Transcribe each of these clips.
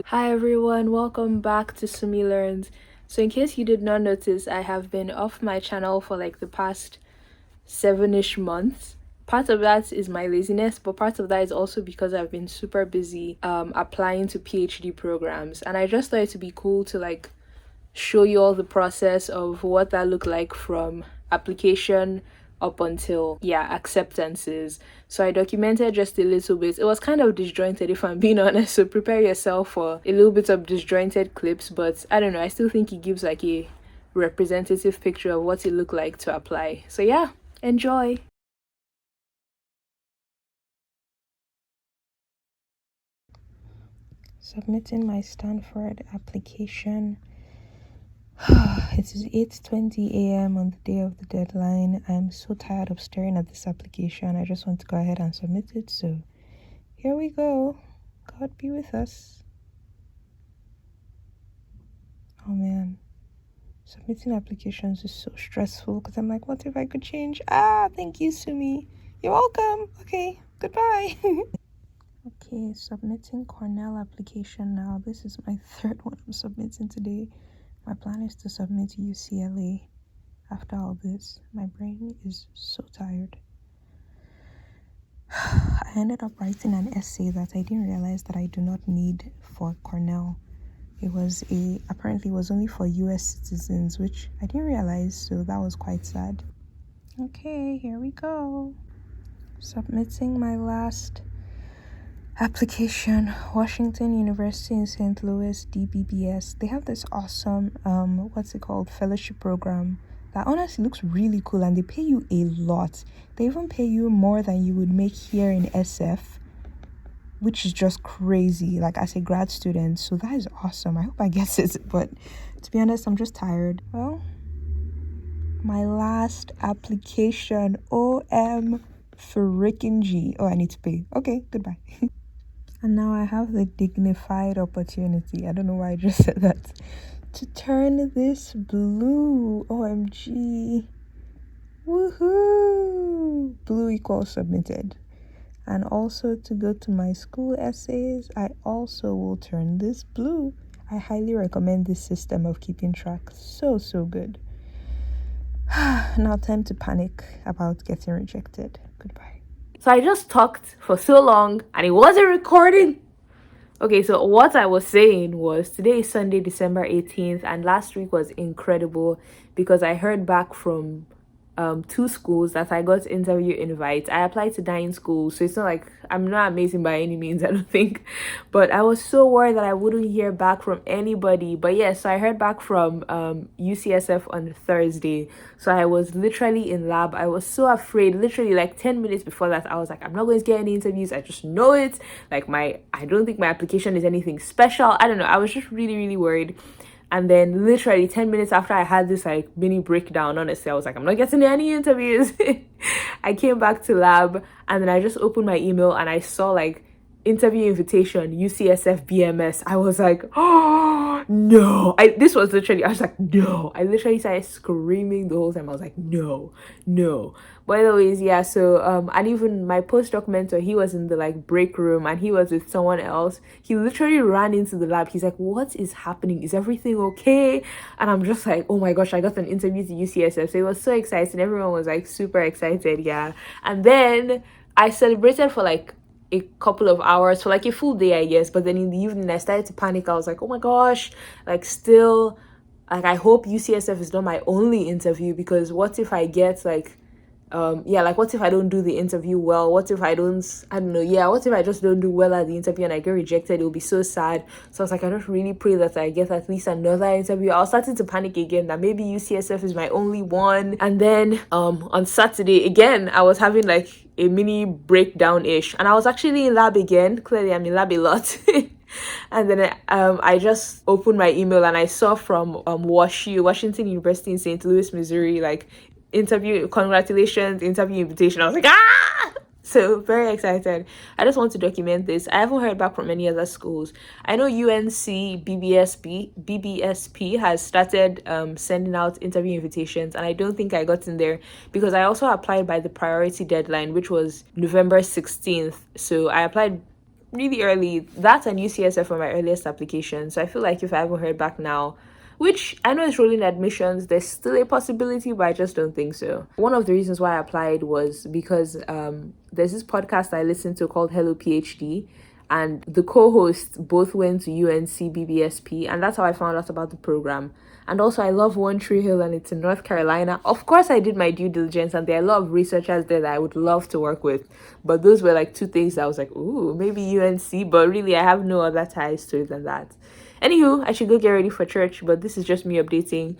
Hi everyone, welcome back to Sumi Learns. So in case you did not notice, I have been off my channel for like the past 7-ish months. Part of that is my laziness, but part of that is also because I've been super busy applying to PhD programs, and I just thought it'd be cool to like show you all the process of what that looked like from application up until acceptances. So I documented just a little bit. It was kind of disjointed if I'm being honest, so prepare yourself for a little bit of disjointed clips, but I don't know, I still think it gives like a representative picture of what it looked like to apply. So yeah, enjoy. Submitting my Stanford application. It is 8:20 a.m. on the day of the deadline. I'm so tired of staring at this application. I just want to go ahead and submit it. So here we go. God be with us. Oh man. Submitting applications is so stressful because I'm like, what if I could change? Thank you, Sumi. You're welcome. Okay, goodbye. Okay, submitting Cornell application now. This is my third one I'm submitting today. My plan is to submit UCLA. After all this, my brain is so tired. I ended up writing an essay that I didn't realize that I do not need for Cornell. Apparently it was only for US citizens, which I didn't realize, so that was quite sad. Okay, here we go. Submitting my last application, Washington University in St. Louis, DBBS. They have this awesome fellowship program that honestly looks really cool, and they pay you a lot. They even pay you more than you would make here in SF, which is just crazy, like as a grad student. So that is awesome. I hope I get it, but to be honest, I'm just tired. Well, my last application, OM freaking G. Oh, I need to pay. Okay, goodbye. And now I have the dignified opportunity, I don't know why I just said that, to turn this blue. OMG. Woohoo! Blue equals submitted. And also to go to my school essays, I also will turn this blue. I highly recommend this system of keeping track. So good. Now time to panic about getting rejected. Goodbye. So I just talked for so long and it wasn't recording. Okay, so what I was saying was today is Sunday, December 18th, and last week was incredible because I heard back from two schools that I got interview invites. I applied to 9 schools, so it's not like I'm not amazing by any means, I don't think. But I was so worried that I wouldn't hear back from anybody. But yes, so I heard back from UCSF on Thursday. So I was literally in lab. I was so afraid. Literally like 10 minutes before that, I was like, I'm not going to get any interviews. I just know it. Like I don't think my application is anything special. I don't know. I was just really, really worried. And then literally 10 minutes after I had this like mini breakdown, honestly, I was like, I'm not getting any interviews. I came back to lab and then I just opened my email and I saw like interview invitation, UCSF BMS. I was like, oh no. I was like, no. I literally started screaming the whole time. I was like, no. But anyways, yeah, so and even my postdoc mentor, he was in the like break room and he was with someone else. He literally ran into the lab. He's like, what is happening? Is everything okay? And I'm just like, oh my gosh, I got an interview to UCSF. So it was so exciting. Everyone was like super excited, yeah. And then I celebrated for like a couple of hours, for like a full day, I guess. But then in the evening, I started to panic. I was like, oh my gosh, like still, like I hope UCSF is not my only interview, because what if I get like like what if I don't do the interview well? What if I don't know, what if I just don't do well at the interview and I get rejected? It'll be so sad. So I was like, I just really pray that I get at least another interview. I was starting to panic again that maybe UCSF is my only one. And then on Saturday again, I was having like a mini breakdown ish, and I was actually in lab again. Clearly I'm in lab a lot. And then I just opened my email and I saw from Washington University in St. Louis, Missouri, like congratulations, interview invitation. I was like, so very excited. I just want to document this. I haven't heard back from any other schools. I know UNC BBSP has started sending out interview invitations, and I don't think I got in there because I also applied by the priority deadline, which was November 16th. So I applied really early. That's a new CSF for my earliest application. So I feel like if I haven't heard back now, which I know is rolling admissions, there's still a possibility, but I just don't think so. One of the reasons why I applied was because there's this podcast I listened to called Hello PhD, and the co-hosts both went to UNC BBSP, and that's how I found out about the program. And also, I love One Tree Hill, and it's in North Carolina. Of course, I did my due diligence, and there are a lot of researchers there that I would love to work with. But those were like two things that I was like, ooh, maybe UNC, but really, I have no other ties to it than that. Anywho, I should go get ready for church, but this is just me updating.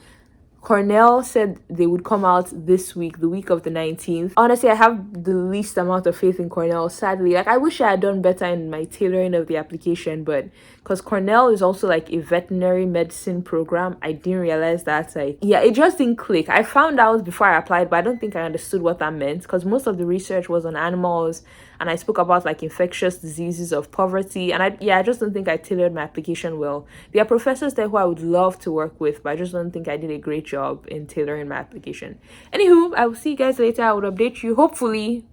Cornell said they would come out this week, the week of the 19th. Honestly, I have the least amount of faith in Cornell, sadly. Like, I wish I had done better in my tailoring of the application, but because Cornell is also like a veterinary medicine program, I didn't realize that. Yeah, it just didn't click. I found out before I applied, but I don't think I understood what that meant because most of the research was on animals, and I spoke about like infectious diseases of poverty, and I just don't think I tailored my application well. There are professors there who I would love to work with, but I just don't think I did a great job in tailoring my application. Anywho, I will see you guys later. I would update you, hopefully.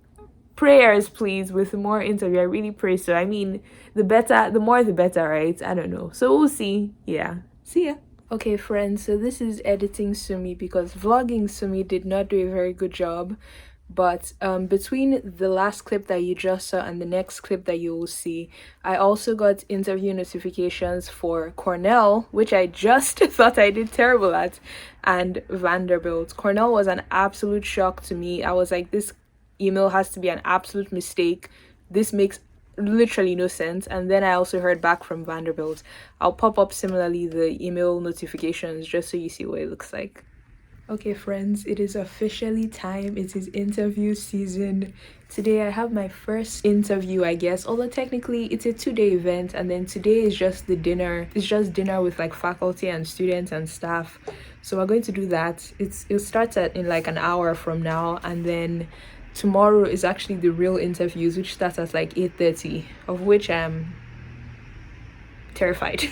Prayers, please, with more interview. I really pray so. I mean, the more the better, right? I don't know. So we'll see. Yeah. See ya. Okay, friends, so this is editing Sunmi because vlogging Sunmi did not do a very good job. But between the last clip that you just saw and the next clip that you will see, I also got interview notifications for Cornell, which I just thought I did terrible at, and Vanderbilt. Cornell was an absolute shock to me. I was like, this email has to be an absolute mistake. This makes literally no sense. And then I also heard back from Vanderbilt. I'll pop up similarly the email notifications just so you see what it looks like. Okay, friends, it is officially time. It is interview season. Today I have my first interview, I guess, although technically it's a 2-day event, and then today is just the dinner. It's just dinner with like faculty and students and staff. So we're going to do that. It starts in like an hour from now, and then tomorrow is actually the real interviews, which starts at like 8:30, of which I'm terrified.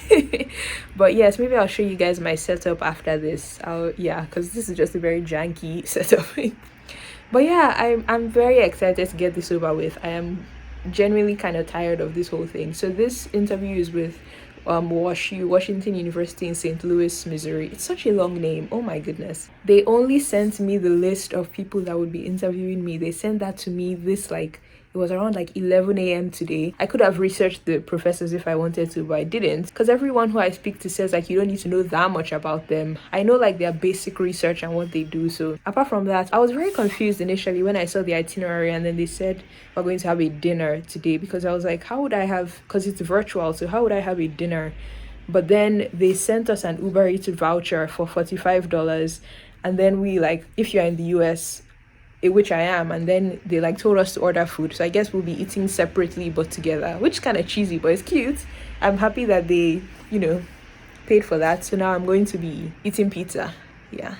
But yes, maybe I'll show you guys my setup after this. Because this is just a very janky setup. But yeah, I'm very excited to get this over with. I am genuinely kind of tired of this whole thing. So this interview is with Washington University in St. Louis, Missouri. It's such a long name. Oh my goodness. They only sent me the list of people that would be interviewing me. They sent that to me this like it was around like 11 a.m. today. I could have researched the professors if I wanted to, but I didn't. Because everyone who I speak to says like you don't need to know that much about them. I know like their basic research and what they do. So apart from that, I was very confused initially when I saw the itinerary and then they said we're going to have a dinner today, because I was like, how would I have, because it's virtual, so how would I have a dinner? But then they sent us an Uber Eats voucher for $45. And then we like, if you're in the US, which I am, and then they like told us to order food. So I guess we'll be eating separately but together, which is kind of cheesy, but it's cute. I'm happy that they, paid for that. So now I'm going to be eating pizza. Yeah.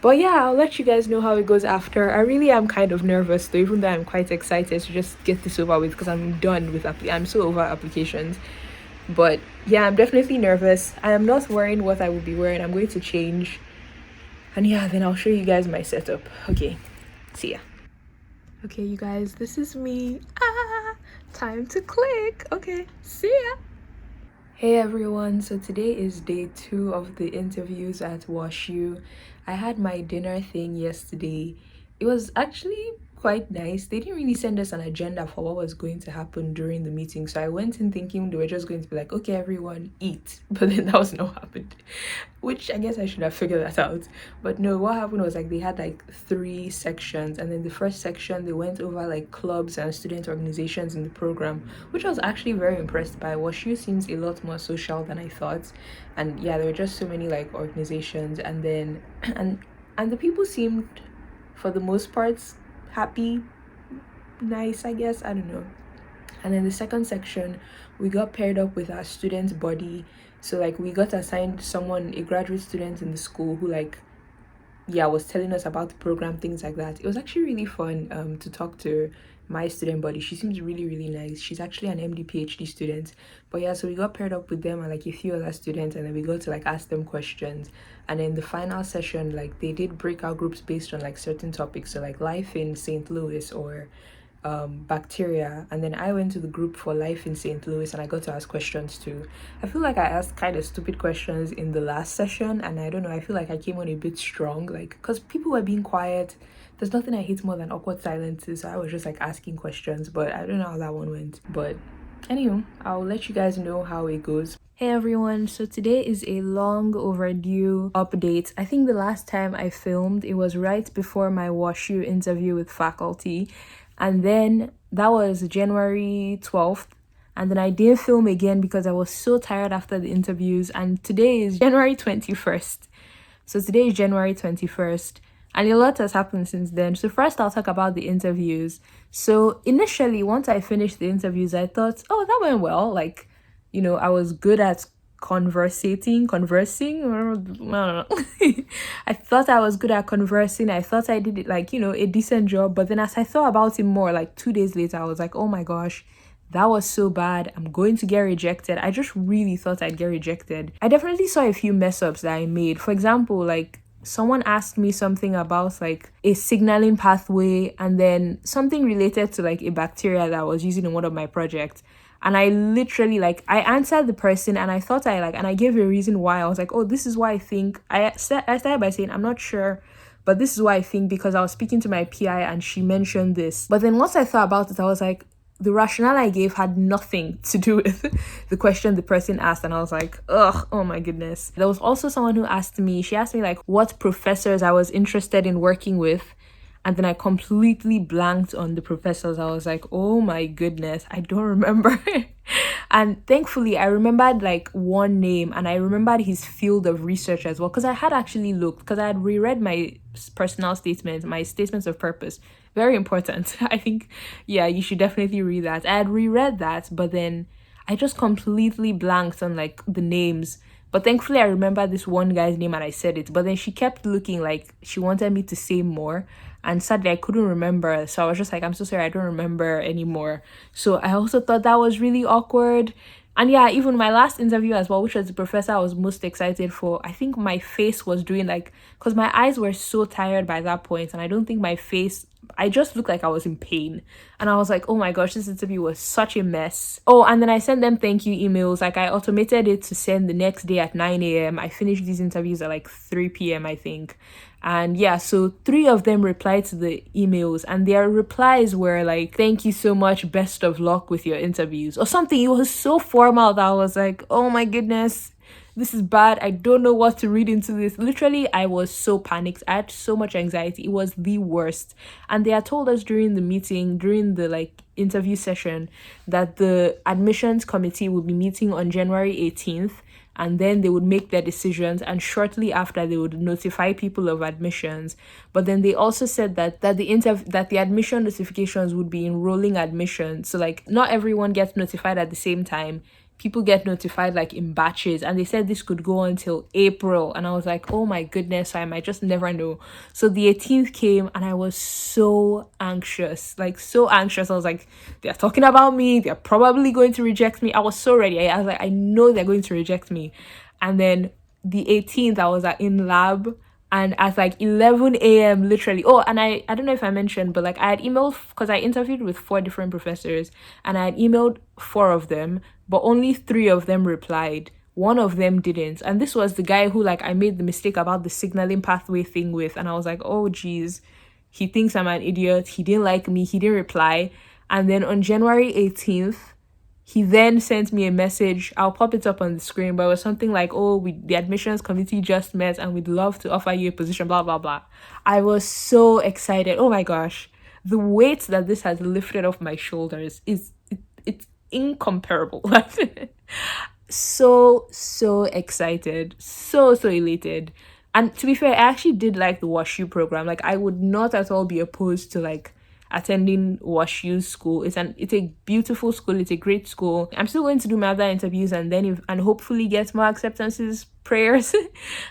But yeah, I'll let you guys know how it goes after. I really am kind of nervous though, even though I'm quite excited to just get this over with because I'm done with I'm so over applications. But yeah, I'm definitely nervous. I am not wearing what I will be wearing. I'm going to change. And yeah, then I'll show you guys my setup. Okay. See ya. Okay, you guys, this is me. Time to click. Okay, see ya. Hey everyone, so today is day 2 of the interviews at WashU. I had my dinner thing yesterday. It was actually quite nice. They didn't really send us an agenda for what was going to happen during the meeting, so I went in thinking they were just going to be like, okay everyone, eat. But then that was not happened, which I guess I should have figured that out. But no, what happened was like they had like 3 sections, and then the first section they went over like clubs and student organizations in the program, which I was actually very impressed by. WashU seems a lot more social than I thought, and yeah, there were just so many like organizations, and then and the people seemed for the most part happy, nice, I guess, I don't know. And then the second section, we got paired up with our student body. So like we got assigned someone, a graduate student in the school who like was telling us about the program, things like that. It was actually really fun to talk to my student body. She seems really, really nice. She's actually an MD PhD student. But yeah, so we got paired up with them and like a few other students, and then we got to like ask them questions. And in the final session, like they did breakout groups based on like certain topics. So like life in St. Louis, or bacteria, and then I went to the group for life in St. Louis and I got to ask questions too. I feel like I asked kind of stupid questions in the last session, and I don't know, I feel like I came on a bit strong, like, because people were being quiet. There's nothing I hate more than awkward silences, so I was just like asking questions, but I don't know how that one went. But anyway, I'll let you guys know how it goes. Hey everyone, so today is a long overdue update. I think the last time I filmed, it was right before my WashU interview with faculty, and then that was January 12th, and then I didn't film again because I was so tired after the interviews, and today is January 21st. So today is January 21st, and a lot has happened since then. So first I'll talk about the interviews. So initially, once I finished the interviews, I thought, oh, that went well. Like, I was good at conversing, or I don't know. I thought I was good at conversing. I thought I did it like, a decent job. But then as I thought about it more, like 2 days later, I was like, oh my gosh, that was so bad. I'm going to get rejected. I just really thought I'd get rejected. I definitely saw a few mess ups that I made. For example, like someone asked me something about like a signaling pathway and then something related to like a bacteria that I was using in one of my projects. And I literally like I answered the person and I thought and I gave a reason why. I was like, oh, this is why I think. I started by saying I'm not sure, but this is why I think, because I was speaking to my PI and she mentioned this. But then once I thought about it, I was like, the rationale I gave had nothing to do with the question the person asked. And I was like, ugh, oh my goodness. There was also someone who she asked me like what professors I was interested in working with. And then I completely blanked on the professors. I was like, oh my goodness, I don't remember. And thankfully, I remembered like one name and I remembered his field of research as well. Because I had actually looked, because I had reread my personal statements, my statements of purpose. Very important. I think, yeah, you should definitely read that. I had reread that, but then I just completely blanked on like the names. But thankfully, I remember this one guy's name and I said it. But then she kept looking like she wanted me to say more. And sadly, I couldn't remember. So I was just like, I'm so sorry, I don't remember anymore. So I also thought that was really awkward. And yeah, even my last interview as well, which was the professor I was most excited for, I think my face was doing like, because my eyes were so tired by that point, and I don't think I just looked like I was in pain. And I was like, oh my gosh, this interview was such a mess. Oh, and then I sent them thank you emails. Like I automated it to send the next day at 9 a.m. I finished these interviews at like 3 p.m., I think. And yeah, so 3 of them replied to the emails, and their replies were like, thank you so much, best of luck with your interviews, or something. It was so formal that I was like, oh my goodness, this is bad. I don't know what to read into this. Literally, I was so panicked. I had so much anxiety. It was the worst. And they had told us during the meeting, during the like interview session, that the admissions committee would be meeting on January 18th, and then they would make their decisions, and shortly after they would notify people of admissions. But then they also said that the admission notifications would be in rolling admissions, so like not everyone gets notified at the same time. People get notified like in batches, and they said this could go until April. And I was like, oh my goodness, I might just never know. So the 18th came and I was so anxious, like so anxious. I was like, they're talking about me, they're probably going to reject me. I was so ready. I was like, I know they're going to reject me. And then the 18th, I was in lab, and at like 11 a.m. literally. Oh, and I don't know if I mentioned, but like I had emailed, because I interviewed with 4 different professors, and I had emailed 4 of them, but only 3 of them replied. One of them didn't. And this was the guy who like I made the mistake about the signaling pathway thing with. And I was like, oh geez, he thinks I'm an idiot. He didn't like me. He didn't reply. And then on January 18th, he then sent me a message. I'll pop it up on the screen, but it was something like, oh, the admissions committee just met and we'd love to offer you a position, blah, blah, blah. I was so excited. Oh my gosh. The weight that this has lifted off my shoulders it's incomparable. So excited. So elated. And to be fair, I actually did like the WashU program. Like I would not at all be opposed to like attending WashU school. It's a beautiful school. It's a great school. I'm still going to do my other interviews and then and hopefully get more acceptances prayers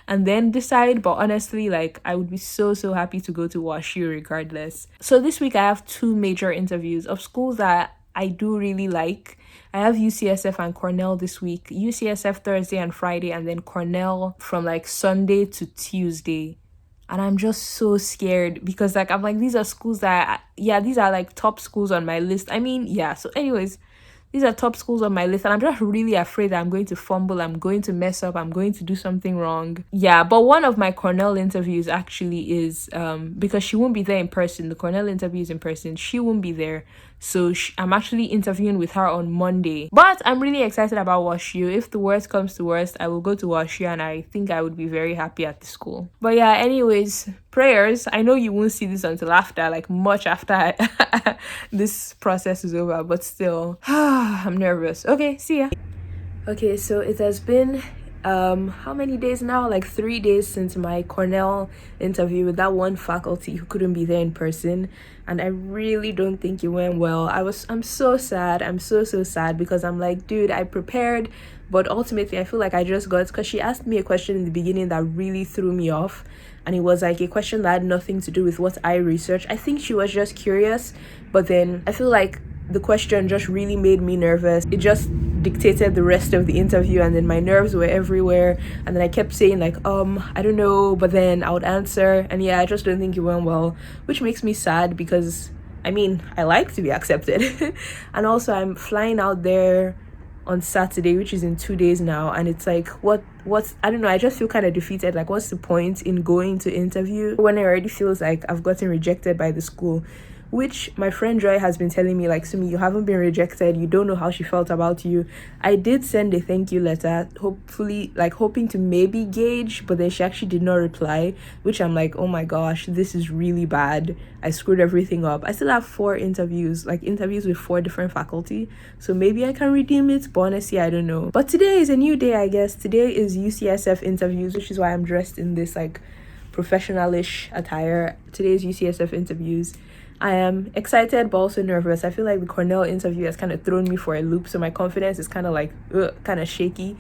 and then decide. But honestly, like I would be so happy to go to WashU regardless. So this week I have 2 major interviews of schools that I do really like. I have UCSF and Cornell this week. UCSF Thursday and Friday, and then Cornell from like Sunday to Tuesday. And I'm just so scared because like I'm like these are schools that yeah, these are like top schools on my list. I mean, yeah. So anyways, these are top schools on my list, and I'm just really afraid that I'm going to fumble, I'm going to mess up, I'm going to do something wrong. Yeah, but one of my Cornell interviews actually is because she won't be there in person. The Cornell interview is in person. She won't be there. So I'm actually interviewing with her on Monday. But I'm really excited about WashU. If the worst comes to worst, I will go to WashU, and I think I would be very happy at the school. But yeah, anyways, prayers. I know you won't see this until after, like much after this process is over, but still, I'm nervous. Okay, see ya. Okay, so it has been how many days now? Like 3 days since my Cornell interview with that one faculty who couldn't be there in person, and I really don't think it went well. I'm so sad. I'm so sad because I'm like, dude, I prepared, but ultimately I feel like I just got, because she asked me a question in the beginning that really threw me off, and it was like a question that had nothing to do with what I researched. I think she was just curious, but then I feel like the question just really made me nervous. It just dictated the rest of the interview, and then my nerves were everywhere, and then I kept saying like I don't know, but then I would answer, and yeah, I just don't think it went well, which makes me sad because I mean I like to be accepted. And also I'm flying out there on Saturday, which is in 2 days now, and it's like what's I don't know, I just feel kind of defeated. Like, what's the point in going to interview when it already feels like I've gotten rejected by the school? Which my friend Joy has been telling me, like, Sumi, you haven't been rejected, you don't know how she felt about you. I did send a thank you letter, hopefully, like, hoping to maybe gauge, but then she actually did not reply, which I'm like, oh my gosh, this is really bad. I screwed everything up. I still have 4 interviews, like interviews with 4 different faculty, so maybe I can redeem it, but honestly I don't know. But today is a new day, I guess. Today is UCSF interviews, which is why I'm dressed in this like professionalish attire. Today's UCSF interviews. I am excited but also nervous. I feel like the Cornell interview has kind of thrown me for a loop, so my confidence is kind of like kind of shaky.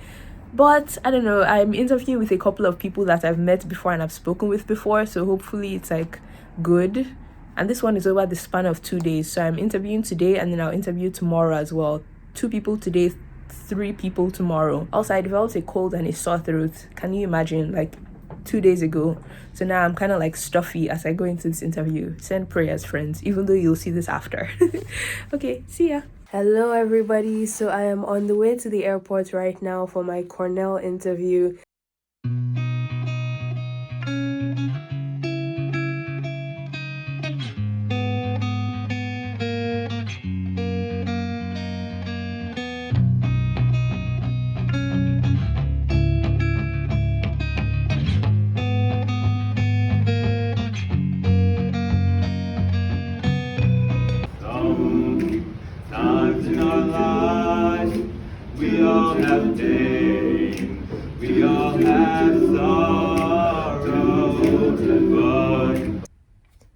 But I don't know, I'm interviewing with a couple of people that I've met before and I've spoken with before, so hopefully it's like good. And this one is over the span of 2 days, so I'm interviewing today and then I'll interview tomorrow as well. 2 people today, 3 people tomorrow. Also, I developed a cold and a sore throat. Can you imagine? Like 2 days ago. So now I'm kind of like stuffy as I go into this interview. Send prayers, friends, even though you'll see this after. Okay, see ya. Hello, everybody. So I am on the way to the airport right now for my Cornell interview. Sometimes in our lives, we all have pain, we all have sorrow, but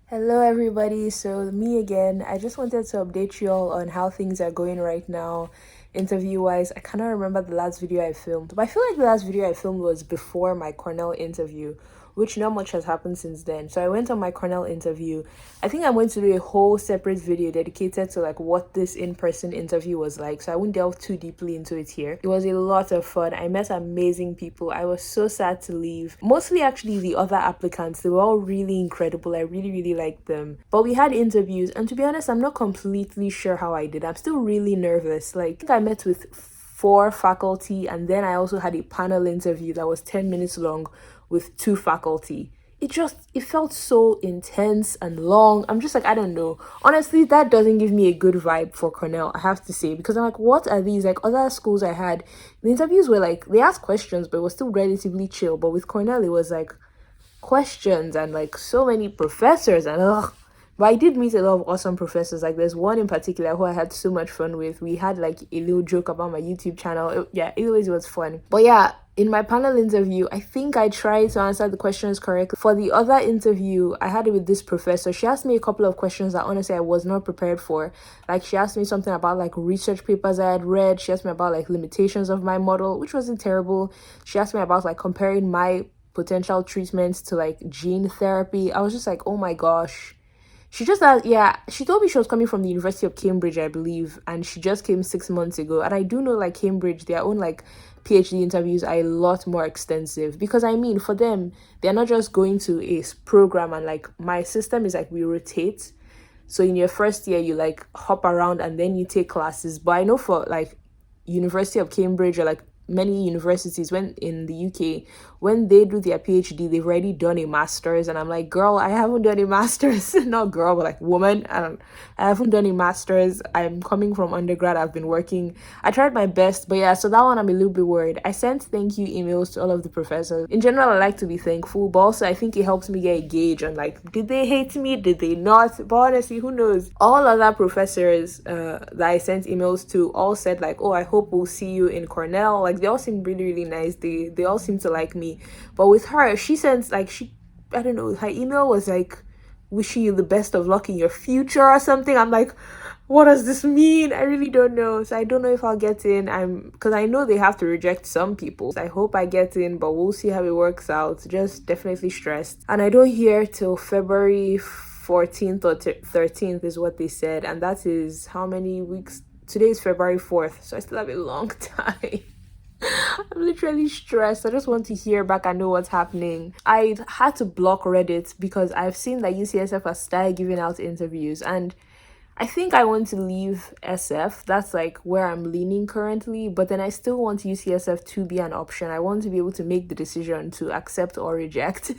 Hello, everybody. So, me again. I just wanted to update you all on how things are going right now, interview wise. I cannot remember the last video I filmed, but I feel like the last video I filmed was before my Cornell interview, which not much has happened since then. So I went on my Cornell interview. I think I'm going to do a whole separate video dedicated to like what this in-person interview was like, so I won't delve too deeply into it here. It was a lot of fun. I met amazing people. I was so sad to leave. Mostly actually the other applicants, they were all really incredible. I really liked them. But we had interviews, and to be honest, I'm not completely sure how I did. I'm still really nervous. Like, I think I met with 4 faculty, and then I also had a panel interview that was 10 minutes long with 2 faculty. It felt so intense and long. I'm just like, I don't know. Honestly, that doesn't give me a good vibe for Cornell, I have to say, because I'm like, what are these? Like, other schools I had, the interviews were like, they asked questions, but it was still relatively chill. But with Cornell, it was like questions and like so many professors, and ugh. But I did meet a lot of awesome professors. Like, there's one in particular who I had so much fun with. We had like a little joke about my YouTube channel. It was fun. But yeah, in my panel interview, I think I tried to answer the questions correctly. For the other interview, I had it with this professor. She asked me a couple of questions that honestly I was not prepared for. Like, she asked me something about like research papers I had read. She asked me about like limitations of my model, which wasn't terrible. She asked me about like comparing my potential treatments to like gene therapy. I was just like, oh my gosh, She just that yeah, she told me she was coming from the University of Cambridge, I believe, and she just came 6 months ago. And I do know like Cambridge, their own like PhD interviews are a lot more extensive because I mean for them, they're not just going to a program and like my system is like we rotate. So in your first year you like hop around and then you take classes. But I know for like University of Cambridge or like many universities when in the UK when they do their PhD they've already done a master's and I'm like girl I haven't done a master's not girl but like woman I haven't done a master's. I'm coming from undergrad. I've been working. I tried my best but yeah so that one I'm a little bit worried. I sent thank you emails to all of the professors. In general I like to be thankful but also I think it helps me get a gauge on like did they hate me, did they not, but honestly who knows. All other professors that I sent emails to all said like oh I hope we'll see you in Cornell. Like they all seem really really nice. They all seem to like me. But with her she sends like she I don't know her email was like wishing you the best of luck in your future or something. I'm like what does this mean? I really don't know. So I don't know if I'll get in. Because I know they have to reject some people. I hope I get in, but we'll see how it works out. Just definitely stressed. And I don't hear till February 14th or 13th is what they said. And that is how many weeks? Today is February 4th. So I still have a long time. I'm literally stressed. I just want to hear back and know what's happening. I had to block Reddit because I've seen that UCSF has started giving out interviews and I think I want to leave SF. That's like where I'm leaning currently. But then I still want UCSF to be an option. I want to be able to make the decision to accept or reject.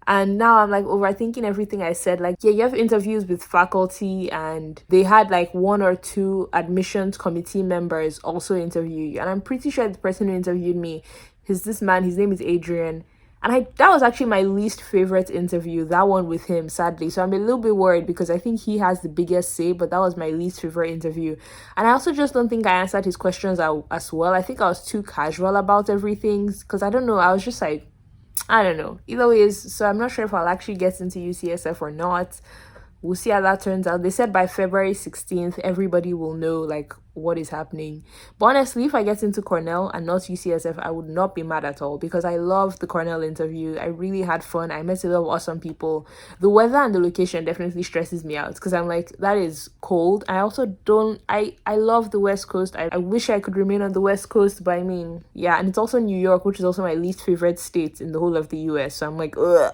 And now I'm like overthinking everything I said. Like, yeah, you have interviews with faculty and they had like 1 or 2 admissions committee members also interview you. And I'm pretty sure the person who interviewed me is this man. His name is Adrian. And that was actually my least favorite interview, that one with him, sadly. So I'm a little bit worried because I think he has the biggest say, but that was my least favorite interview. And I also just don't think I answered his questions as well. I think I was too casual about everything because I don't know. I was just like, I don't know. Either way, so I'm not sure if I'll actually get into UCSF or not. We'll see how that turns out. They said by February 16th, everybody will know like what is happening. But honestly, if I get into Cornell and not UCSF, I would not be mad at all because I loved the Cornell interview. I really had fun. I met a lot of awesome people. The weather and the location definitely stresses me out because I'm like, that is cold. I also don't, I love the West Coast. I wish I could remain on the West Coast, but I mean, yeah. And it's also New York, which is also my least favorite state in the whole of the US. So I'm like, ugh.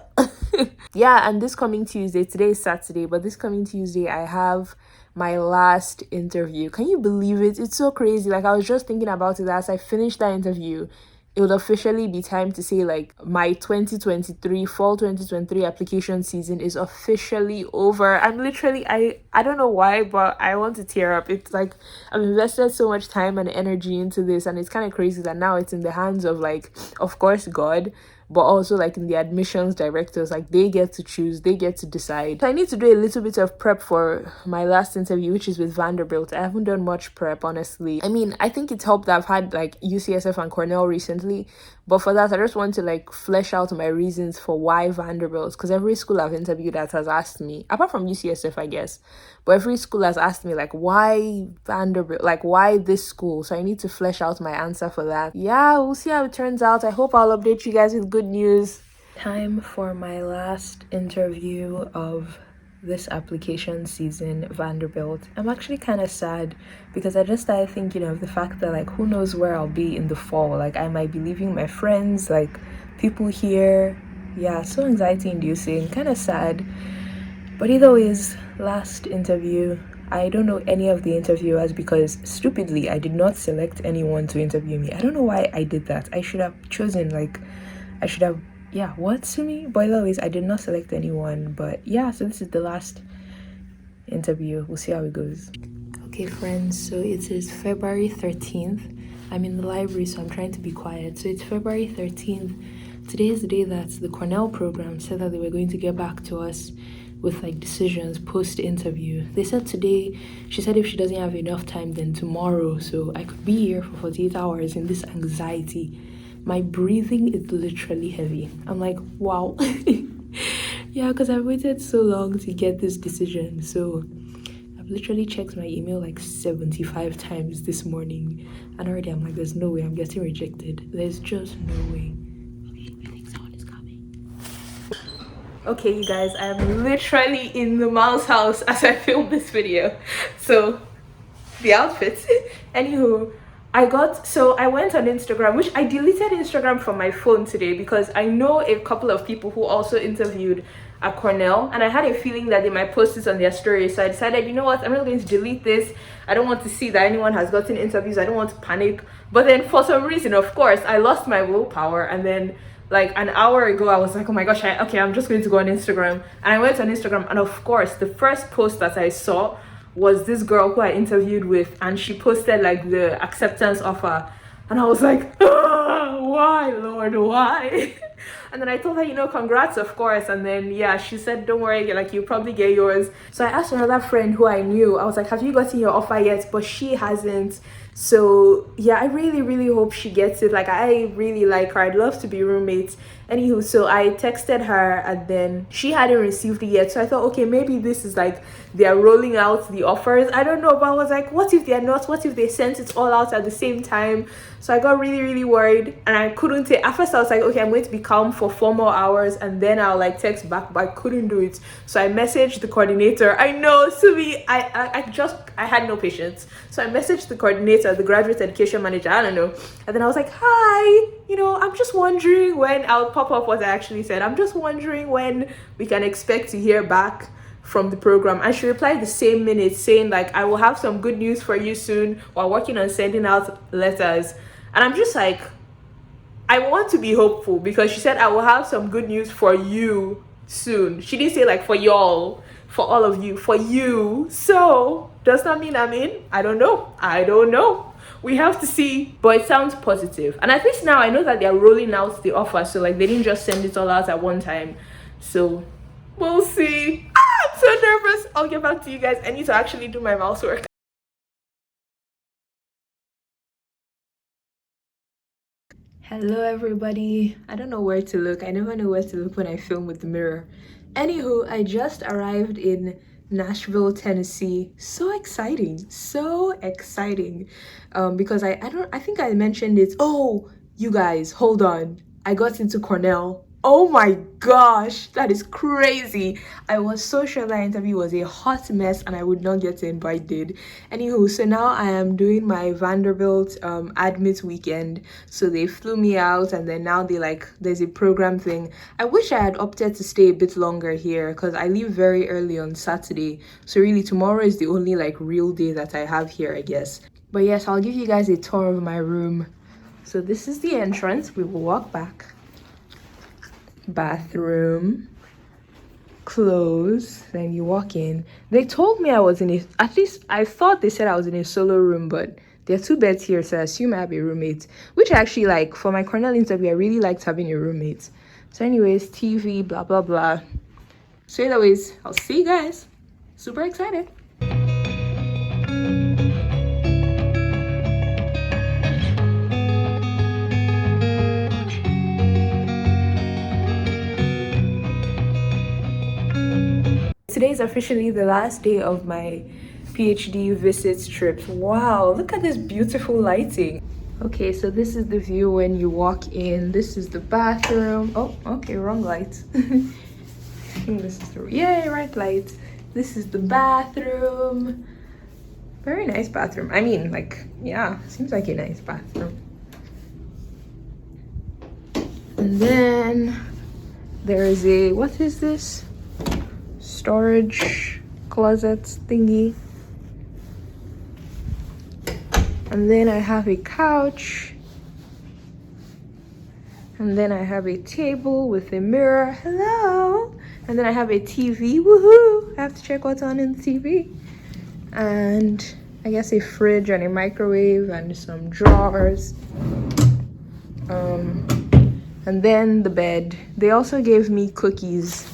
Yeah, and this coming Tuesday, today is Saturday, but this coming Tuesday, I have my last interview. Can you believe it? It's so crazy. Like, I was just thinking about it as I finished that interview. It would officially be time to say, like, my 2023, fall 2023 application season is officially over. I'm literally, I don't know why, but I want to tear up. It's like, I've invested so much time and energy into this, and it's kind of crazy that now it's in the hands of, like, of course, God, but also like in the admissions directors, like they get to choose, they get to decide. So I need to do a little bit of prep for my last interview, which is with Vanderbilt. I haven't done much prep, honestly. I mean, I think it's helped that I've had like UCSF and Cornell recently, but for that I just want to like flesh out my reasons for why Vanderbilt, because every school I've interviewed at has asked me, apart from UCSF I guess, but every school has asked me like why Vanderbilt, like why this school. So I need to flesh out my answer for that. Yeah, we'll see how it turns out. I hope I'll update you guys with good news. Time for my last interview of this application season, Vanderbilt. I'm actually kind of sad because I just started thinking of the fact that like who knows where I'll be in the fall. Like I might be leaving my friends, like people here. Yeah, so anxiety inducing, kind of sad. But either ways, last interview. I don't know any of the interviewers because stupidly I did not select anyone to interview me. I don't know why I did that. I should have chosen yeah, what, Sunmi? But anyways, I did not select anyone. But yeah, so this is the last interview. We'll see how it goes. Okay, friends, so it is February 13th. I'm in the library, so I'm trying to be quiet. So it's February 13th. Today is the day that the Cornell program said that they were going to get back to us with like decisions post-interview. They said today, she said if she doesn't have enough time, then tomorrow. So I could be here for 48 hours in this anxiety. My breathing is literally heavy. I'm like, wow. Yeah, because I've waited so long to get this decision. So I've literally checked my email like 75 times this morning. And already I'm like, there's no way I'm getting rejected. There's just no way. I think someone is coming. Okay, you guys, I'm literally in the mouse house as I film this video. So, the outfits. Anywho, I went on Instagram, which I deleted Instagram from my phone today because I know a couple of people who also interviewed at Cornell, and I had a feeling that they might post this on their story. So I decided, you know what, I'm not going to delete this. I don't want to see that anyone has gotten interviews. I don't want to panic. But then for some reason, of course, I lost my willpower, and then like an hour ago I was like, oh my gosh, okay, I'm just going to go on Instagram. And I went on Instagram, and of course the first post that I saw was this girl who I interviewed with, and she posted like the acceptance offer, and I was like, why, Lord, why? And then I told her, you know, congrats, of course. And then yeah, she said, don't worry, like you'll probably get yours. So I asked another friend who I knew, I was like, have you gotten your offer yet? But she hasn't. So yeah, I really, really hope she gets it. Like I really like her. I'd love to be roommates. Anywho, so I texted her, and then she hadn't received it yet. So I thought, okay, maybe this is like they're rolling out the offers. I don't know, but I was like, what if they're not? What if they sent it all out at the same time? So I got really, really worried, and I couldn't take. At first I was like, okay, I'm going to be calm for 4 more hours, and then I'll like text back, but I couldn't do it. So I messaged the coordinator. I know, Sunmi, I had no patience. So I messaged the coordinator, the graduate education manager, I don't know. And then I was like, hi, you know, I'm just wondering when, I'll pop up what I actually said. I'm just wondering when we can expect to hear back from the program. And she replied the same minute saying like, I will have some good news for you soon while working on sending out letters. And I'm just like, I want to be hopeful, because she said I will have some good news for you soon. She didn't say like for y'all, for all of you, for you. So does that mean I'm in? I don't know. We have to see, but it sounds positive. And at least now I know that they're rolling out the offer, so like they didn't just send it all out at one time. So we'll see. I'm so nervous. I'll get back to you guys. I need to actually do my mouse work. Hello everybody. I don't know where to look. I never know where to look when I film with the mirror. Anywho, I just arrived in Nashville, Tennessee. So exciting. Because I think I mentioned it. Oh, you guys, hold on. I got into Cornell. Oh my gosh, that is crazy. I was so sure that interview was a hot mess and I would not get in, but I did. Anywho, so now I am doing my Vanderbilt admit weekend. So they flew me out, and then now there's a program thing. I wish I had opted to stay a bit longer here because I leave very early on Saturday. So really tomorrow is the only like real day that I have here, I guess. But yes, I'll give you guys a tour of my room. So this is the entrance. We will walk back. Bathroom, clothes, then you walk in. They told me I was at least I thought they said I was in a solo room, but there are 2 beds here, so I assume I have a roommate, which I actually like. For my Cornell interview, I really liked having a roommate. So anyways, TV, blah blah blah. So anyways, I'll see you guys. Super excited. Today is officially the last day of my PhD visit trip. Wow, look at this beautiful lighting. Okay, so this is the view when you walk in. This is the bathroom. Oh, okay, wrong light. I think this is the, right light. This is the bathroom. Very nice bathroom. I mean, like, yeah, seems like a nice bathroom. And then there is a, what is this? Storage closet thingy. And then I have a couch. And then I have a table with a mirror. Hello. And then I have a TV. Woohoo! I have to check what's on in the TV. And I guess a fridge and a microwave and some drawers. And then the bed. They also gave me cookies.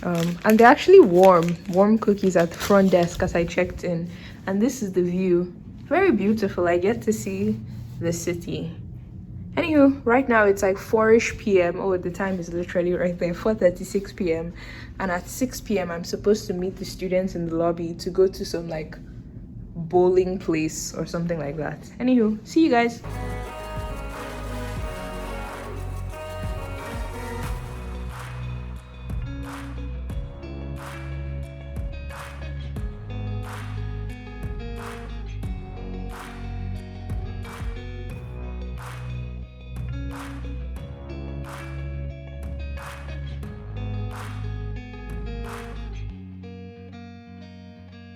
And they're actually warm cookies at the front desk as I checked in. And this is the view. Very beautiful. I get to see the city. Anywho, right now it's like 4ish p.m. Oh, the time is literally right there, 4:36 p.m. And at 6 p.m. I'm supposed to meet the students in the lobby to go to some like bowling place or something like that. Anywho, see you guys.